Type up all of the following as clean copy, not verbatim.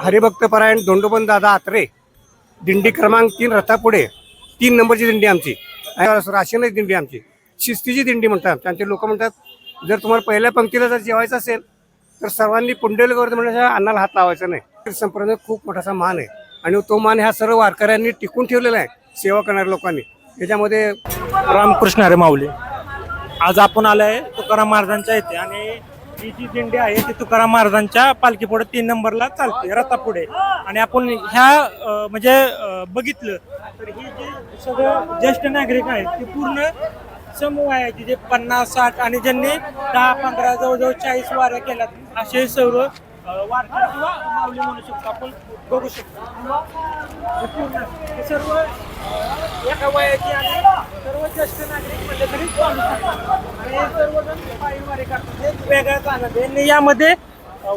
हरिभक्तपरायण धोंडोपंत दादा आत्रे दिंडी क्रमांक 3 रथापुढे 3 नंबरची दिंडी आमची. राशीनच दिंडी आमची, शिस्तीची दिंडी म्हणतात. त्यांचे लोक म्हणतात जर तुम्हाला पहिल्या पंक्तीला जर जेवायचं असेल तर सर्वांनी पुंडलिकावर म्हणजे अन्नाला हात लावायचा नाही. संप्रदाय खूप मोठासा मान आहे आणि तो मान ह्या सर्व वारकऱ्यांनी टिकून ठेवलेला आहे, सेवा करणाऱ्या लोकांनी. याच्यामध्ये रामकृष्ण हरी माऊली. आज आपण आलोय तुकाराम महाराजांच्या इथे आणि ही जी दिंडी आहे ती तुकाराम महाराजांच्या पालखीपुढे 3 नंबरला चालते रथापुढे. आणि आपण ह्या बघितलं तर ही जे सगळं ज्येष्ठ नागरिक आहेत ते पूर्ण समवयाची जे 50-60 आणि ज्यांनी 10-15 जवळजवळ 40 वाऱ्या केल्यात असे सर्व वारकरी किंवा माऊली म्हणू शकतो आपण बघू शकतो. हे सर्व एका वयाची आणि सर्व ज्येष्ठ नागरिक म्हणले तरी चालू शकतात आणि सर्वजण पायी वारी करतात. एक वेगळाच आनंद आहे. यामध्ये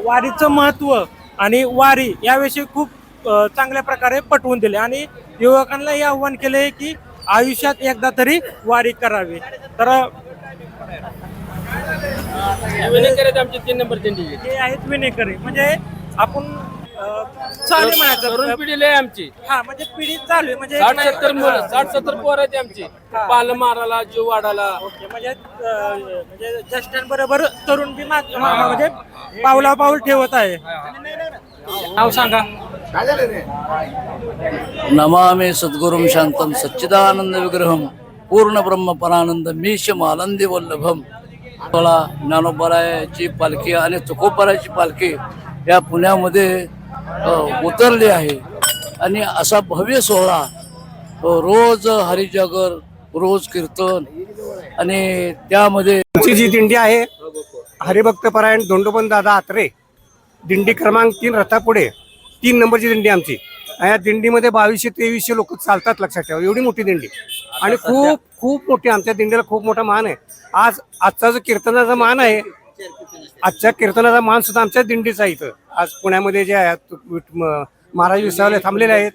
वारीचं महत्त्व आणि वारी याविषयी खूप चांगल्या प्रकारे पटवून दिले आणि युवकांना हे आव्हान केले की आयुष्यात एकदा तरी वारी करावी. तर विनेकर आमची 3 नंबर दिंडी हे आहेत विनेकरे म्हणजे आपण चालू म्हणायचं तरुण पिढी आहे आमची. हा म्हणजे पिढी चालू आहे म्हणजे 60-70 पोर आहेत आमची. पाल मारायला जीव वाढायला म्हणजे ज्येष्ठांबरोबर तरुण बी म्हणजे पावला पाऊल ठेवत आहे. नाव सांगा. नमामि सद्गुरुं शांतं सच्चिदानंद विग्रहम पूर्ण ब्रह्म परानंद मीशम आनंदी वल्लभम. मला ज्ञानोबरायाची पालखी आणि तुकोबरायाची पालखी या पुण्यामध्ये उतरली आहे आणि असा भव्य सोहळा रोज हरिजागर, रोज कीर्तन आणि त्यामध्ये आमची जी दिंडी आहे हरिभक्तपरायण धोंडोपंत दादा आत्रे दिंडी क्रमांक 3 रथापुढे 3 नंबरची दिंडी आमची. या दिंडीमध्ये 2200-2300 लोक चालतात, लक्षात ठेवा. एवढी मोठी दिंडी आणि खूप खूप मोठी. आमच्या दिंडीला खूप मोठा मान आहे. आजचा जो कीर्तनाचा मान आहे, आजच्या कीर्तनाचा मान सुद्धा आमच्या दिंडीचा आहे. इथं आज पुण्यामध्ये जे आहेत महाराज विसावले थांबलेले आहेत,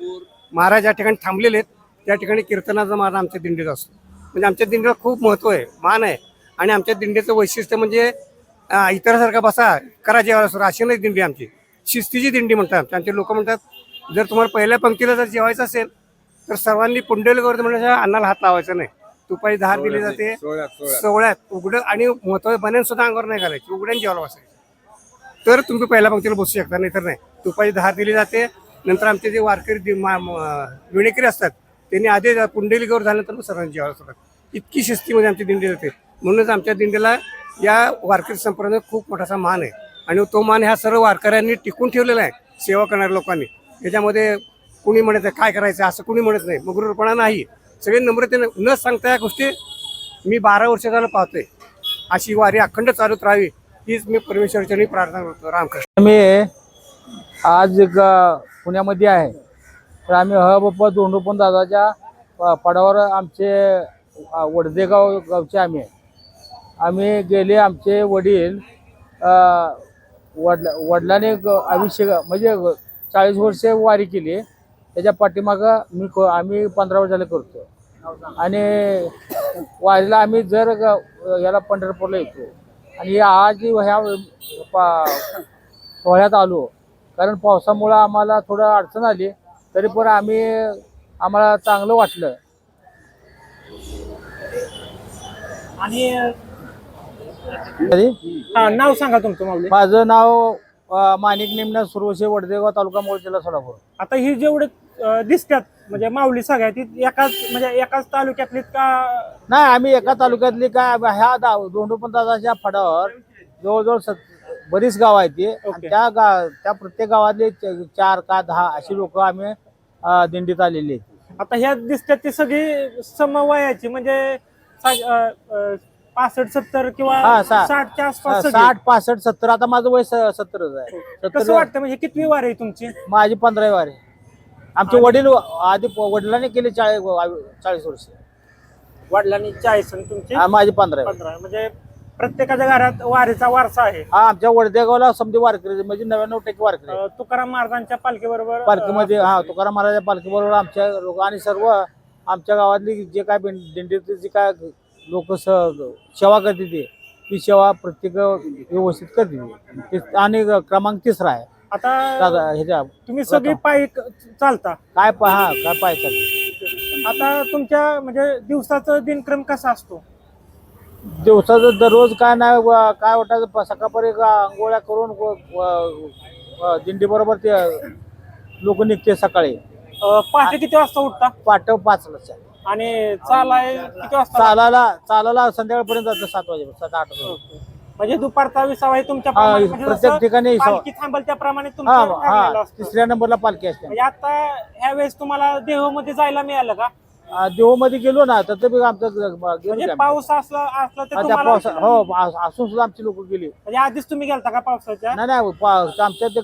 महाराज ज्या ठिकाणी थांबलेले आहेत त्या ठिकाणी कीर्तनाचा मान आमच्या दिंडीचा असतो. म्हणजे आमच्या दिंडीला खूप महत्त्व आहे, मान आहे. आणि आमच्या दिंडीचं वैशिष्ट्य म्हणजे इतरांसारखा बसा करा जेवायला राशीनच दिंडी आमची, शिस्तीची दिंडी म्हणतात. त्यांचे लोक म्हणतात जर तुम्हाला पहिल्या पंक्तीला जर जेवायचं असेल तर सर्वांनी पुंडलिकावर म्हणजे अन्नाला हात लावायचा नाही. तुपाची धार दिली जाते सोहळ्यात उघडं आणि महत्त्वाचं बनेन सुद्धा अंगावर नाही घालायची, उघड्यान जेवायला बसायचं तर तुम्ही पहिल्या पंक्तीला बसू शकता, नाही तर नाही. तुपाची धार दिली जाते. नंतर आमचे जे वारकरी विणेकरी असतात त्यांनी आधी पुंडलिकावर झाल्यानंतर सर्वांनी जेवायला सुरुवात. इतकी शिस्तीमध्ये आमची दिंडी जाते. म्हणूनच आमच्या दिंडीला या वारकरी संप्रदायात खूप मोठासा मान आहे आणि तो मान ह्या सर्व वारकऱ्यांनी टिकून ठेवलेला आहे, सेवा करणाऱ्या लोकांनी. याच्यामध्ये कुणी म्हणत आहे काय करायचं असं कुणी म्हणत नाही, मगरूरपणा नाही. सगळे नम्रतेने न सांगता या गोष्टी मी 12 वर्ष झालं पाहतोय. अशी वारी अखंड चालूच राहावी हीच मी परमेश्वराची प्रार्थना करतो. रामकृष्ण. मी आज पुण्यामध्ये आहे तर आम्ही बाप्पा धोंडोपंत दादाच्या पडावर आमचे वडदेगाव गावचे आम्ही गेले. आमचे वडील वडिलांनी आयुष्य म्हणजे 40 वर्षे वारी केली. त्याच्या पाठीमागं आम्ही 15 वर्ष झाले करतो आणि वारीला आम्ही जर याला पंढरपूरला येतो आणि आज ह्या सोहळ्यात आलो कारण पावसामुळं आम्हाला थोडं अडचण आली तरी पण आम्हाला चांगलं वाटलं. आणि नाव सांगा तुमचं माऊली. माझं नाव माणिक निमना सुरवसे, वडदेगाव तालुका मोहोळ, जिल्हा सोलापूर. आता ही जेवढे दिसतात म्हणजे माऊली सगळ्या ती एकाच तालुक्यातली का नाही, आम्ही एका तालुक्यातली काय ह्या धोंडोपंत दादाच्या फडावर जवळजवळ बरीच गाव आहेत ती. त्या प्रत्येक गावातले 4 का 10 अशी लोक आम्ही दिंडीत आलेली आहेत. आता ह्या दिसतात ती सगळी समवयाची म्हणजे 65-70 किंवा 60च्या आसपास. 60, 65, 70. आता माझं वय 70च आहे. कसं वाटतं म्हणजे कितवी वार आहे तुमची? माझी 15वी वार आहे. आमचे वडील आधी वडिलांनी केले 40 वर्ष. वडिलांनी 40 आणि तुमची माझी 15 म्हणजे प्रत्येकाच्या घरात वारीचा वारसा आहे. हा, आमच्या वडदेगावला समधी वारकरी म्हणजे 99% वारकरी. तुकाराम महाराजांच्या पालखीबरोबर पालखीमध्ये तुकाराम महाराजांच्या पालखीबरोबर आमच्या लोक आणि सर्व आमच्या गावातली जे काय दिंडीतली जे काय लोक सेवा करते ती सेवा प्रत्येक व्यवस्थित करते आणि क्रमांक 3रा आहे. आता दादा ह्याच्या तुम्ही सगळी पायी चालता. काय काय पाहायचं आता तुमच्या म्हणजे दिवसाचा दिनक्रम कसा असतो? दिवसाचं दररोज काय नाही काय वाटायचं सकाळपर्यंत आंघोळ्या करून दिंडी बरोबर ते लोक निघते सकाळी. पहाटे किती वाजता उठता पाठ 5ला आणि चालाय किती वाजता? चालायला संध्याकाळपर्यंत जातं 7 वाजे 7-8 वाजे. म्हणजे दुपारचा विसावा तुमच्या हा, प्रमाणे म्हणजे प्रत्येक जसं ठिकाणी विसावा. पालखी थांबल त्याप्रमाणे हा तुमचं ठरलेलं हा असतं. 3ऱ्या नंबरला पालखी असते. म्हणजे आता ह्या वेळेस तुम्हाला देहूमध्ये जायला मिळालं का? देऊमध्ये गेलो ना तर ते आमचं घेऊन म्हणजे गेले. पाऊस असला तर त्या तुम्हाला पावसा हो असून सुद्धा आमची लोक गेली. म्हणजे आधीच तुम्ही गेलता का पावसाच्या? नाही आमच्या ते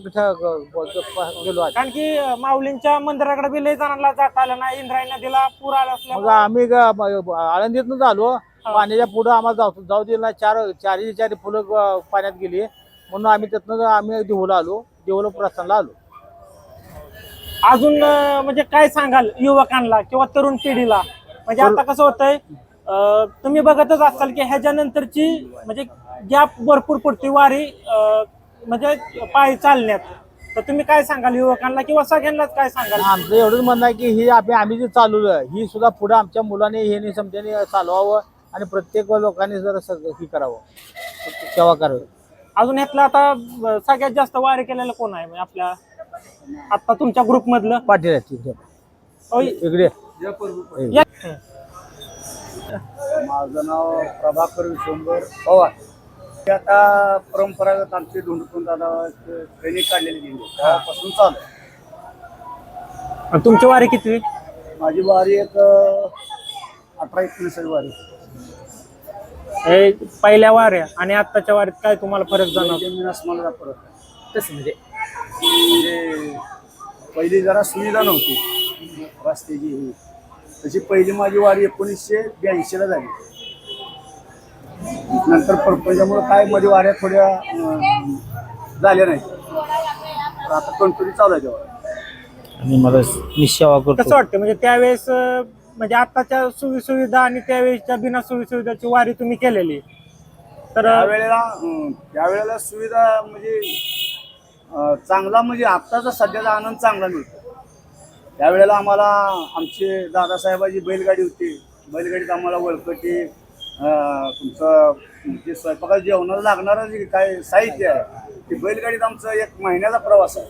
गेलो आज. कारण की माऊलींच्या मंदिराकडे बी लय जणांना जाता आलं नाही. इंद्रायणी नदीला पूर आला मग असल्यामुळे आम्ही आळंदीतनं आलो. पाण्याच्या पुढं आम्हाला जाऊ दिलं नाही. चारी फुलं पाण्यात गेली म्हणून आम्ही त्यातनं आम्ही देऊला आलो. देऊला प्रस्थानला आलो. अजून म्हणजे काय सांगाल युवकांना किंवा तरुण पिढीला? म्हणजे आता कसं होतंय तुम्ही बघतच असाल की ह्याच्यानंतरची म्हणजे गॅप भरपूर पडते वारी म्हणजे पायी चालण्यात. तर तुम्ही काय सांगाल युवकांना किंवा सगळ्यांनाच काय सांगाल? आमचं एवढंच म्हणणं आहे की ही आम्ही जे चालवलं ही सुद्धा पुढे आमच्या मुलांनी हे समजाने चालवावं आणि प्रत्येक लोकांनी जर ही करावं, सेवा करावी. अजून ह्यातलं आता सगळ्यात जास्त वारी केलेलं कोण आहे म्हणजे आपल्या आता तुमच्या ग्रुप मधलं? पाटील आहे इकडे. या. माझं नाव प्रभाकर विश्वंभर पवार. ते आता परंपरागत आमची धोंडपून दादा ट्रेनिंग काढलेली दिंडी त्यापासून चालू. आणि तुमची वारी किती? माझी वारी एक 18-19 वारी. पहिल्या वाऱ्या आणि आत्ताच्या वारीत काय तुम्हाला फरक जाणवतो? मला परत तसं म्हणजे पहिली जरा सुविधा नव्हती रस्त्याची ही. तशी पहिली माझी वारी 1982ला झाली. नंतर परपंचामुळे काय मध्ये वाऱ्या थोड्या झाल्या नाही. तर आता कंटिन्यू चालू आहे तेव्हा. आणि मला मी सेवा करतो. कसं वाटतं म्हणजे त्यावेळेस म्हणजे आताच्या सुविधा आणि त्यावेळेसच्या बिना सुविधाची वारी तुम्ही केलेली? तर त्यावेळेला सुविधा म्हणजे चांगला म्हणजे आत्ताचा सध्याचा आनंद चांगला मिळतो. त्यावेळेला आम्हाला आमचे दादासाहेबाची बैलगाडी होती. बैलगाडीत आम्हाला वळकटी तुमचं जे स्वयंपाकाला जेवणाला लागणारं जे काय साहित्य आहे ते बैलगाडीत आमचं 1 महिन्याचा प्रवास आहे.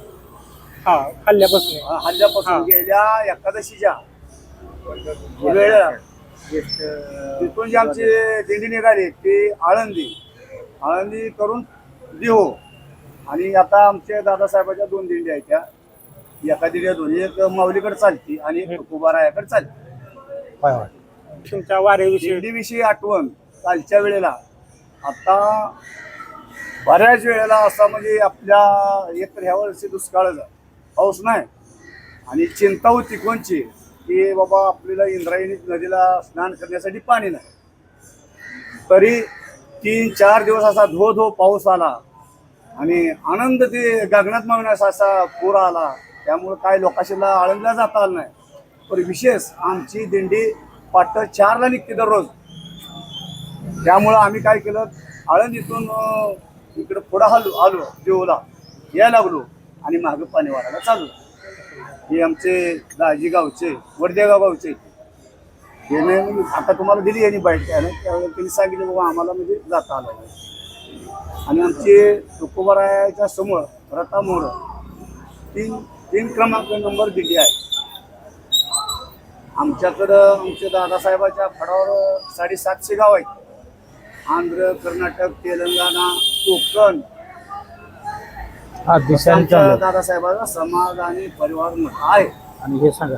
हा हल्ल्यापासून हल्ल्यापासून गेल्या एकादशीच्या वेळेला तिथून जी आमची दिंडी निघाली ती आळंदी करून देऊ. आणि आता आमच्या दादासाहेबाच्या 2 दिंडी आहेत. त्या एका दिंड्या दोन्ही एक माऊलीकडे चालती आणि एक तुकोबारायाकडे चालते. तुमच्या वारीविषयी दिंडीविषयी आठवण कालच्या वेळेला आता बऱ्याच वेळेला असा म्हणजे आपल्या एक तर ह्या वर्षी दुष्काळच आहे, पाऊस नाही आणि चिंता होती कोणची की बाबा आपल्याला इंद्रायणी नदीला स्नान करण्यासाठी पाणी नाही. तरी 3-4 दिवस असा धो पाऊस आला आणि आनंद ते गगनात मागण्यास असा पूर आला. त्यामुळे काय लोकांशीला आळंदीला जाता आलं नाही. पण विशेष आमची दिंडी पाट 4ला निघते दररोज. त्यामुळं आम्ही काय केलं आळंदीतून इकडं पुढं आलो देऊला यायला लागलो आणि मागं पाणी वाढायला चालू. हे आमचे दाजी गावचे वर्देगाव गावचे याने आता तुम्हाला दिली यांनी बाईट त्यावेळेला त्यांनी सांगितलं बाबा आम्हाला म्हणजे जाता आलं. आणि आमचे तुकोबारायाच्या समोर रथामोर 3 क्रमांक नंबर दिली आहे. आमच्याकडं आमच्या दादासाहेबाच्या फडावर 750 गाव आहेत. आंध्र, कर्नाटक, तेलंगणा, कोकण दादासाहेबाचा समाज आणि परिवार मोठा आहे. आणि हे सांगा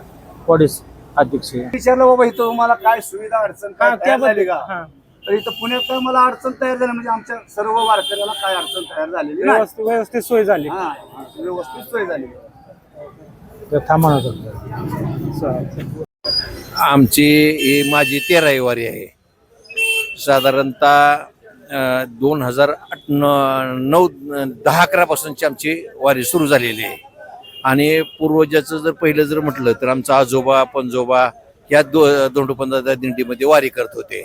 पोलीस अध्यक्ष विचारलं बाबा इथं तुम्हाला काय सुविधा अडचण काय तयार झाली का? हा. तर इथं पुण्यात काय मला अडचण तयार झाली म्हणजे आमच्या सर्व वारकऱ्याला काय अडचण तयार झालेली नाही. व्यवस्थित सोय झाली. हा व्यवस्थित सोय झाली. थांबा. आमची ही माझी 13वी वारी आहे. साधारणतः 2009-10-11 पासूनची आमची वारी सुरू झालेली आहे. आणि पूर्वजाचं जर पहिलं जर म्हटलं तर आमचा आजोबा पणजोबा ह्या धोंडोपंताच्या दिंडीमध्ये वारी करत होते.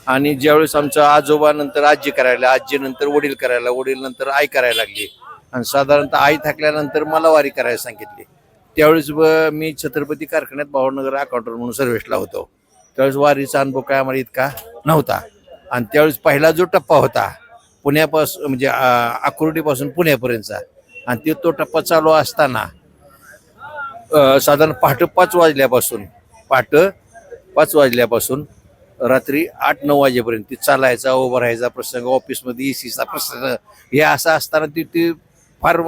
आणि ज्यावेळेस आमचा आजोबा नंतर आजी करायला, आजी नंतर वडील करायला, वडील नंतर आई करायला लागली आणि साधारणतः आई थकल्यानंतर मला वारी करायला सांगितली. त्यावेळेस मी छत्रपती कारखान्यात भावनगर अकाउंटर म्हणून सर्व्हिसला होतो. त्यावेळेस वारीचा अनुभव काय आम्हाला इतका नव्हता. आणि त्यावेळेस पहिला जो टप्पा होता पुण्यापासून म्हणजे आकुर्डीपासून पुण्यापर्यंतचा, आणि तो टप्पा चालू असताना साधारण पहाटे 5 वाजल्यापासून रात्री 8-9 वाजेपर्यंत ती चालायचा उभा राहायचा प्रसंग, ऑफिसमध्ये एसीचा प्रसंग, हे असं असताना ती फार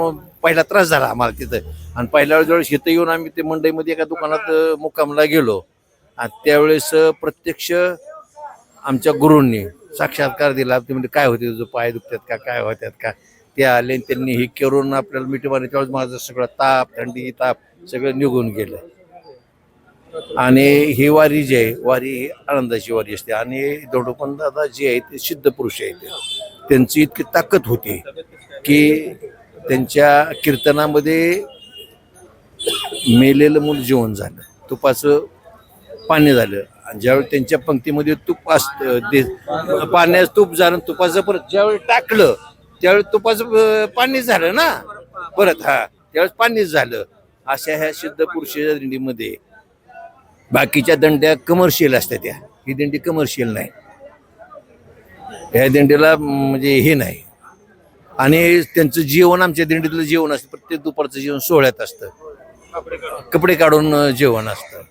पहिला त्रास झाला आम्हाला तिथं. आणि पहिल्या वेळेस इथं येऊन आम्ही ते मंडईमध्ये एका दुकानात मुक्कामला गेलो. आणि त्यावेळेस प्रत्यक्ष आमच्या गुरूंनी साक्षात्कार दिला. ते म्हणजे काय होते तुझं, पाय दुखतात का, काय होतात का, ते आले आणि त्यांनी हे करून आपल्याला मिठी मारली. त्यावेळेस माझं सगळं ताप, थंडी, ताप सगळं निघून गेलं. आणि ही वारी जी आहे, वारी ही आनंदाची वारी असते. आणि दंडोपंत दादा जे आहे ते सिद्ध पुरुष आहेत. त्यांची इतकी ताकद होती की त्यांच्या कीर्तनामध्ये मेलेलं मूल जेवण झालं, तुपाचं पाणी झालं. आणि ज्यावेळी त्यांच्या पंक्तीमध्ये तूप असतं, पाण्याचं तूप झालं, तुपाचं परत ज्यावेळी टाकलं त्यावेळी तुपाचं पाणी झालं ना परत, त्यावेळेस पाणीच झालं. अशा ह्या सिद्ध पुरुषाच्या दिंडीमध्ये बाकीच्या दिंड्या कमर्शियल असतात, ही दिंडी कमर्शियल नाही. ह्या दिंडीला म्हणजे हे नाही. आणि त्यांचं जेवण आमच्या दिंडीतलं जेवण असतं, प्रत्येक दुपारचं जेवण सोहळ्यात असतं, कपडे काढून जेवण असतं,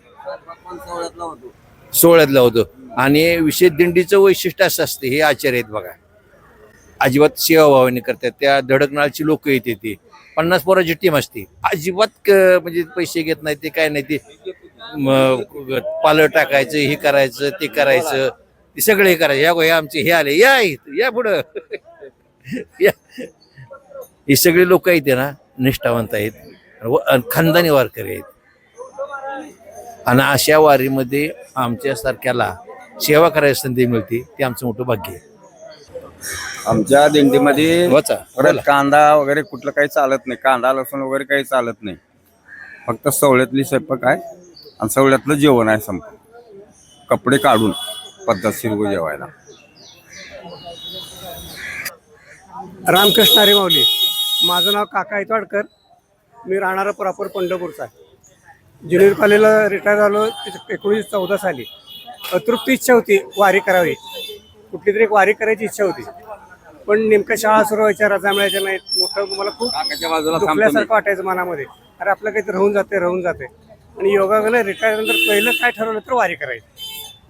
सोहळ्यातलं होतं. आणि विशेष दिंडीचं वैशिष्ट्य असं असतं, हे आचार्य आहेत बघा, अजिबात सेवाभावाने करतात. त्या धडकनाळची लोक येते, ती 50 पोराची टीम असते, अजिबात म्हणजे पैसे घेत नाही, ते काय नाही, ते पालं टाकायचं, हे करायचं, ते करायचं, ते सगळे करायचं. या आमचे हे आले, या पुढं हे सगळे लोक आहेत ना निष्ठावंत आहेत, खानदानी वारकरी आहेत. आणि अशा वारीमध्ये आमच्यासारख्याला सेवा करायची संधी मिळते, ते आमचं मोठं भाग्य आहे. आमच्या दिंडीमध्ये वाचा, परत कांदा वगैरे कुठलं काही चालत नाही, कांदा लसूण वगैरे काही चालत नाही. फक्त सवळ्यातली स्वयंपाक आहे आणि सवळ्यातलं जेवण आहे. कपडे काढून पद्धतशीर जेवायला. रामकृष्ण हरी माऊली. माझं नाव काका ऐतवाडकर. मी राहणारा प्रॉपर पंढरपूरचा आहे. ज्युनियर कॉलेजला रिटायर झालो 1914 साली. अतृप्त इच्छा होती वारी करावी, कुठली तरी एक वारी करायची इच्छा होती. पण नेमकं शाळा सुरू व्हायच्या, रजा मिळायच्या नाहीत. मोठं मला खूप दुखल्यासारखं वाटायचं मनामध्ये, अरे आपलं काहीतरी राहून जाते. आणि योगानं रिटायर नंतर पहिलं काय ठरवलं तर वारी करायची.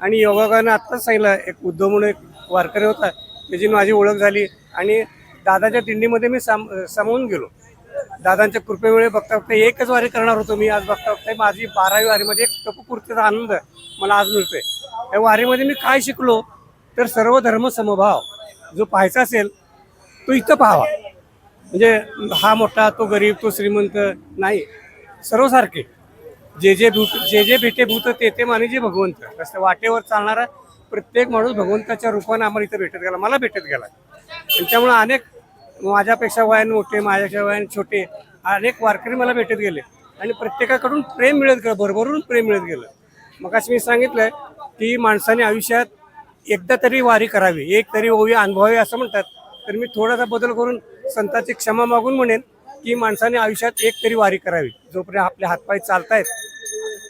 आणि योगानं आत्ताच सांगितलं, एक उद्धव म्हणून एक वारकरी होता, त्याची माझी ओळख झाली. आणि दादाच्या दिंडीमध्ये मी सामावून गेलो. दादांच्या कृपेमुळे बघता बघता एकच वारी करणार होतो मी. आज बघता बघता माझी 12वी वारीमध्ये एक तपपूर्तीचा आनंद मला आज मिळतोय. या वारीमध्ये मी काय शिकलो तर सर्व धर्म समभाव जो पाहायचा असेल तो इथं पाहावा. म्हणजे हा मोठा, तो गरीब, तो श्रीमंत नाही, सर्वसारखे. जे जे भेटे भूत ते माने जे भगवंत. कसं वाटेवर चालणारा प्रत्येक माणूस भगवंताच्या रूपाने आम्हाला इथं भेटत गेला, मला भेटत गेला. त्यांच्यामुळे अनेक माझ्यापेक्षा वयाने मोठे, माझ्यापेक्षा वयाने छोटे अनेक वारकरी मला भेटत गेले. आणि प्रत्येकाकडून प्रेम मिळत गेलं, भरभरून प्रेम मिळत गेलं. मग असं मी सांगितलंय की माणसाने आयुष्यात एकदा तरी वारी करावी, एक तरी ओवी अनुभवावी असं म्हणतात. तर मी थोडासा बदल करून संतांची क्षमा मागून म्हणेन की माणसाने आयुष्यात एक तरी वारी करावी. जोपर्यंत आपले हातपाय चालतायत,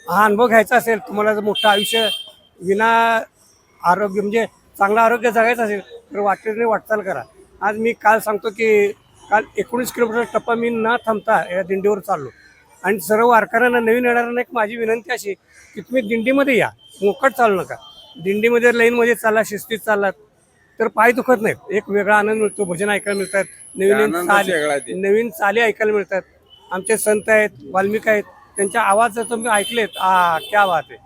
हा अनुभव घ्यायचा असेल, तुम्हाला जर मोठं आयुष्य विना आरोग्य म्हणजे चांगलं आरोग्य जगायचं असेल तर वाटेने वाटचाल करा. आज मी काल सांगतो की काल 19 किलोमीटर टप्पा मी न थांबता या दिंडीवर चाललो. आणि सर्व वारकऱ्यांना, नवीन येणाऱ्यांना एक माझी विनंती अशी की तुम्ही दिंडीमध्ये या, मोकट चालू नका. दिंडीमध्ये लाईनमध्ये चालला, शिस्तीत चाललात तर पाय दुखत नाहीत. एक वेगळा आनंद मिळतो, भजन ऐकायला मिळतात, नवीन चाली ऐकायला मिळतात. आमचे संत आहेत, वाल्मिक आहेत, त्यांच्या आवाजाचं मी ऐकलेत, क्या बात आहे.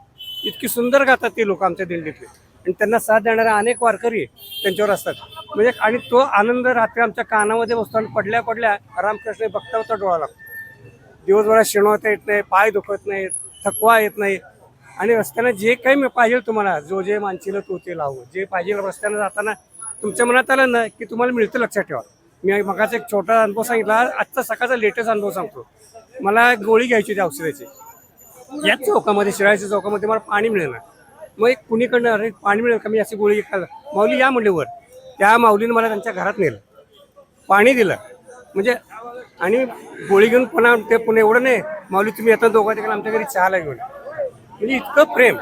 इतकी सुंदर गातात ते लोक आमच्या दिंडीतले. आणि त्यांना साथ देणारे अनेक वारकरी त्यांच्यावर असतात. म्हणजे आणि तो आनंद रात्री आमच्या कानामध्ये बसतो. आणि पडल्या पडल्या रामकृष्ण बघता बघता डोळा लागतो. दिवसभरात शिणवता येत नाही, पाय दुखत नाही, थकवा येत नाही. आणि रस्त्यानं जे काही पाहिजे तुम्हाला, जो जे मानशील तो ते लावू, जे पाहिजे रस्त्यानं जाताना तुमच्या मनात आलं ना की तुम्हाला मिळतं. लक्षात ठेवा. मी मगाचा एक छोटा अनुभव सांगितला, आजचा सकाळचा लेटेस्ट अनुभव सांगतो. मला गोळी घ्यायची होती औषधाची. याच चौकामध्ये, शिराळ्याच्या चौकामध्ये मला पाणी मिळेल. मग एक कुणीकडनं, अरे पाणी मिळेल का, मी अशी गोळी घेतला. माऊली या म्हणले वर. त्या माऊलीनं मला त्यांच्या घरात नेलं, पाणी दिलं. म्हणजे आणि गोळी घेऊन पुन्हा ते पुन्हा एवढं नाही माऊली तुम्ही येता दोघा तिकडे आमच्या घरी चहाला घेऊन, म्हणजे इतकं प्रेम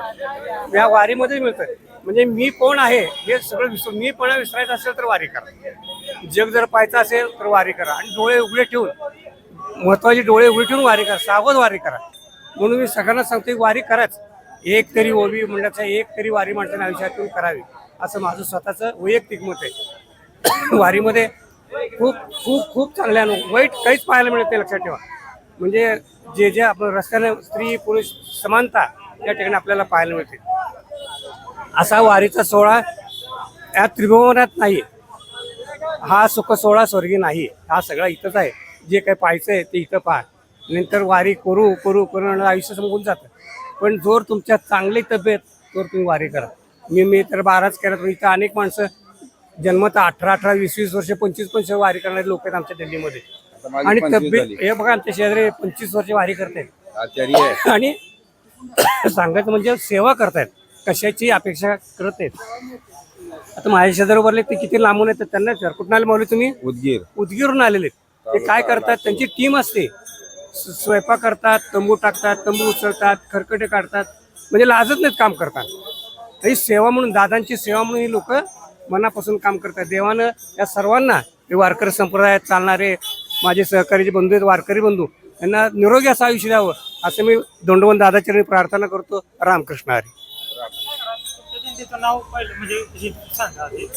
या वारीमध्ये मिळतं. म्हणजे मी कोण आहे हे सगळं मी पण विसरायचं असेल तर वारी करा, जग जर पाहायचं असेल तर वारी करा, आणि डोळे उघडे ठेवून, महत्वाचे डोळे उघडे ठेवून वारी करा, सावध वारी करा. म्हणून मी सगळ्यांना सांगतो वारी कराच. एक तरी ओवी मंडळाचा एक तरी वारी माणसाने आयुष्यातून करावी असं माझं स्वतःचं वैयक्तिक मत आहे. वारीमध्ये खूप खूप खूप चांगल्या वाईट काहीच पाहायला मिळत नाही, लक्षात ठेवा. म्हणजे जे जे आपण रस्त्याने स्त्री पुरुष समानता या ठिकाणी आपल्याला पाहायला मिळते. असा वारीचा सोहळा या त्रिभुवनात नाही. हा सुख सोहळा स्वर्गी नाही, हा सगळा इथंच आहे. जे काही पाहायचं आहे ते इथं पहा, नंतर वारी करू करू करून आयुष्य संपून जातं. पण जोर तुमच्या चांगली तब्येत तोर तुम्ही वारी करा. मी तर 12च केलं, तर इथं अनेक माणसं जन्मत 18-18, 20-20 वर्ष, 25-25 वारी करणारे लोक आहेत आमच्या दिल्लीमध्ये. आणि तब्येत हे बघा आमच्या शेजारी 25 वर्ष वारी करतायत आणि सांगायचं म्हणजे सेवा करतायत, कशाची अपेक्षा करत नाहीत. आता माझ्या शेजारी उभारले ते किती लांबून येतात, त्यांना विचार कुठून आले माऊली तुम्ही? उदगीरहून आलेले. ते काय करतात, त्यांची टीम असते, स्वयंपाक करतात, तंबू टाकतात, तंबू उचलतात, खरकटे काढतात, म्हणजे लाजत नाहीत काम करतात. ही सेवा म्हणून, दादांची सेवा म्हणून ही लोक मनापासून काम करतात. देवानं या सर्वांना, हे वारकरी संप्रदायात चालणारे माझे सहकारी बंधू आहेत, वारकरी बंधू, यांना निरोगी असं आयुष्य द्यावं असं मी दंडवंत दादाचरणी प्रार्थना करतो. रामकृष्ण हरी. दिंडीचं नाव पहिलं म्हणजे हे सांगा आधी.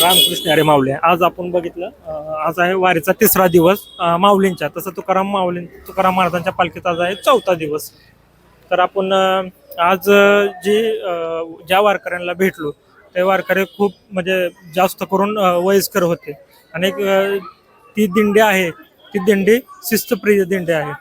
रामकृष्ण हरी माऊली. आज आपण बघितलं आज आहे वारीचा 3रा दिवस माऊलींच्या. तसं तुकाराम महाराजांच्या पालखीत आज आहे 4था दिवस. तर आपण आज ज्या वारकऱ्यांना भेटलो ते वारकरी खूप म्हणजे जास्त करून वयस्कर होते. आणि ती दिंडी आहे, ती दिंडी शिस्तप्रिय दिंडी आहे.